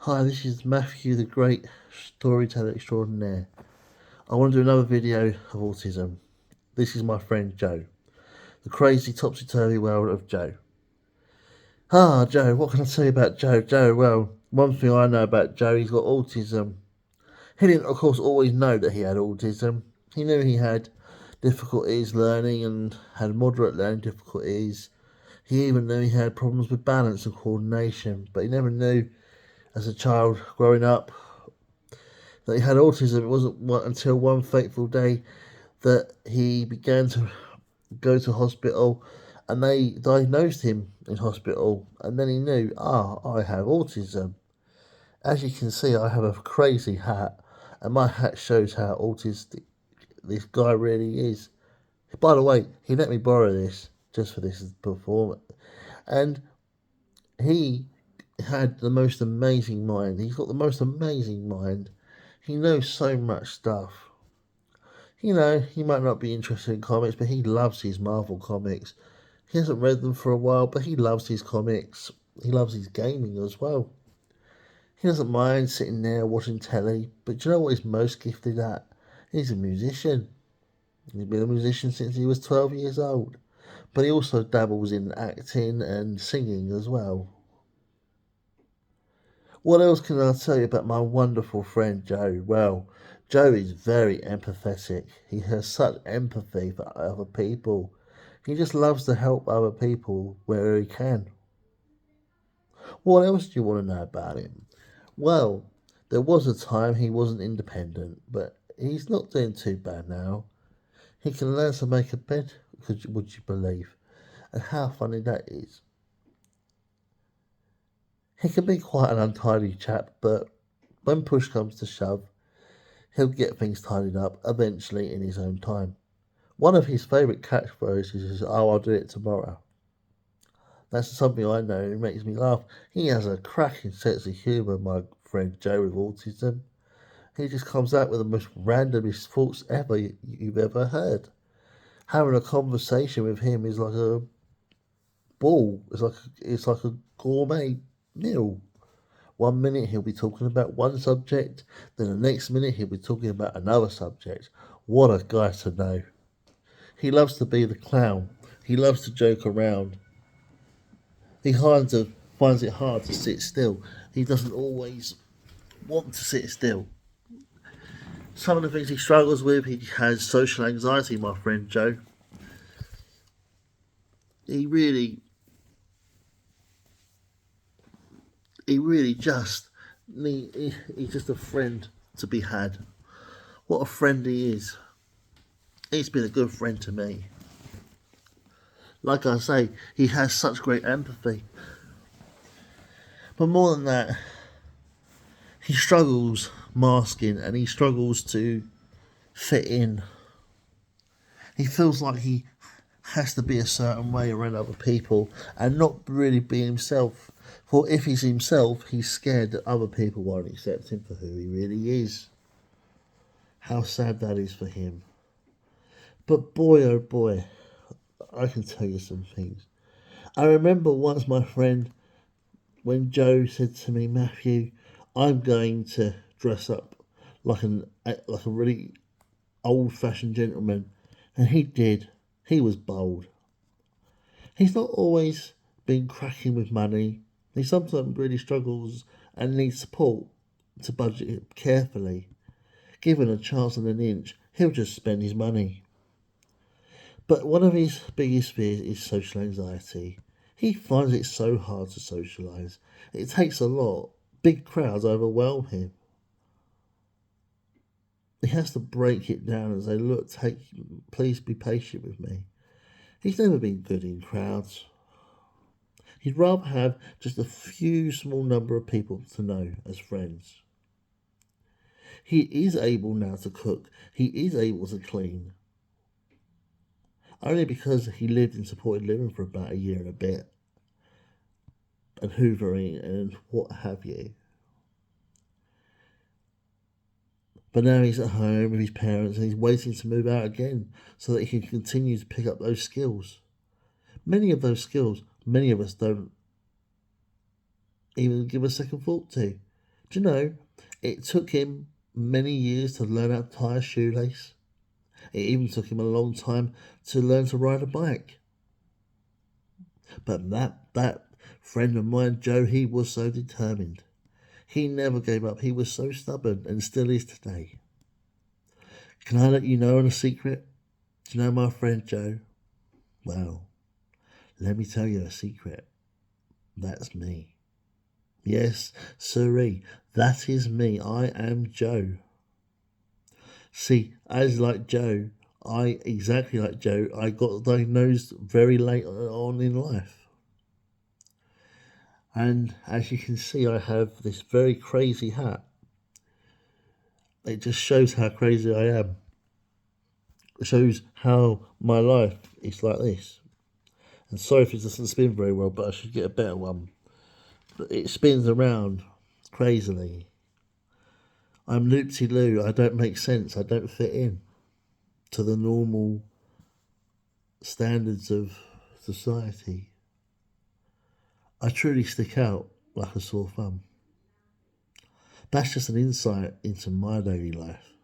Hi, this is Matthew, the great storyteller extraordinaire. I want to do another video of autism. This is my friend Joe, the crazy topsy-turvy world of Joe. Joe, what can I tell you about Joe? Well, one thing I know about Joe, he's got autism. He didn't, of course, always know that he had autism. He knew he had difficulties learning and had moderate learning difficulties. He even knew he had problems with balance and coordination, but he never knew as a child growing up that he had autism. It wasn't until one fateful day that he began to go to hospital and they diagnosed him in hospital, and then he knew, I have autism. As you can see, I have a crazy hat, and my hat shows how autistic this guy really is. By the way, he let me borrow this just for this performance, and he had the most amazing mind. He's got the most amazing mind. He knows so much stuff. He might not be interested in comics, but he loves his Marvel comics. He hasn't read them for a while, but he loves his comics. He loves his gaming as well. He doesn't mind sitting there watching telly, but do you know what he's most gifted at? He's a musician. He's been a musician since he was 12 years old. But he also dabbles in acting and singing as well. What else can I tell you about my wonderful friend Joe? Well, Joe is very empathetic. He has such empathy for other people. He just loves to help other people where he can. What else do you want to know about him? Well, there was a time he wasn't independent, but he's not doing too bad now. He can learn to make a bed, would you believe? And how funny that is. He can be quite an untidy chap, but when push comes to shove, he'll get things tidied up eventually in his own time. One of his favourite catchphrases is, I'll do it tomorrow. That's something I know, and it makes me laugh. He has a cracking sense of humour, my friend Joe with autism. He just comes out with the most randomest thoughts ever you've ever heard. Having a conversation with him is like a ball. It's like a gourmet meal. One minute he'll be talking about one subject, then the next minute he'll be talking about another subject. What a guy to know. He loves to be the clown. He loves to joke around. He finds it hard to sit still. He doesn't always want to sit still. Some of the things he struggles with, he has social anxiety, my friend Joe. He really, he really just, he's just a friend to be had. What a friend he is. He's been a good friend to me. Like I say, he has such great empathy. But more than that, he struggles masking and he struggles to fit in. He feels like he has to be a certain way around other people and not really be himself. For if he's himself, he's scared that other people won't accept him for who he really is. How sad that is for him. But boy, oh boy, I can tell you some things. I remember once my friend, when Joe said to me, Matthew, I'm going to dress up like a really old-fashioned gentleman, and he did. He was bold. He's not always been cracking with money. He sometimes really struggles and needs support to budget it carefully. Given a chance and an inch, he'll just spend his money. But one of his biggest fears is social anxiety. He finds it so hard to socialise. It takes a lot. Big crowds overwhelm him. He has to break it down and say, look, please be patient with me. He's never been good in crowds. He'd rather have just a few small number of people to know as friends. He is able now to cook. He is able to clean. Only because he lived in supported living for about a year and a bit. And hoovering and what have you. But now he's at home with his parents and he's waiting to move out again so that he can continue to pick up those skills. Many of those skills, many of us don't even give a second thought to. Do you know, it took him many years to learn how to tie a shoelace. It even took him a long time to learn to ride a bike. But that friend of mine, Joe, he was so determined. He never gave up. He was so stubborn and still is today. Can I let you know on a secret? Do you know my friend Joe? Well, let me tell you a secret. That's me. Yes, sirree, that is me. I am Joe. See, exactly like Joe, I got diagnosed very late on in life. And as you can see, I have this very crazy hat. It just shows how crazy I am. It shows how my life is like this. And sorry if it doesn't spin very well, but I should get a better one. But it spins around crazily. I'm loopsy-loo. I don't make sense. I don't fit in to the normal standards of society. I truly stick out like a sore thumb. That's just an insight into my daily life.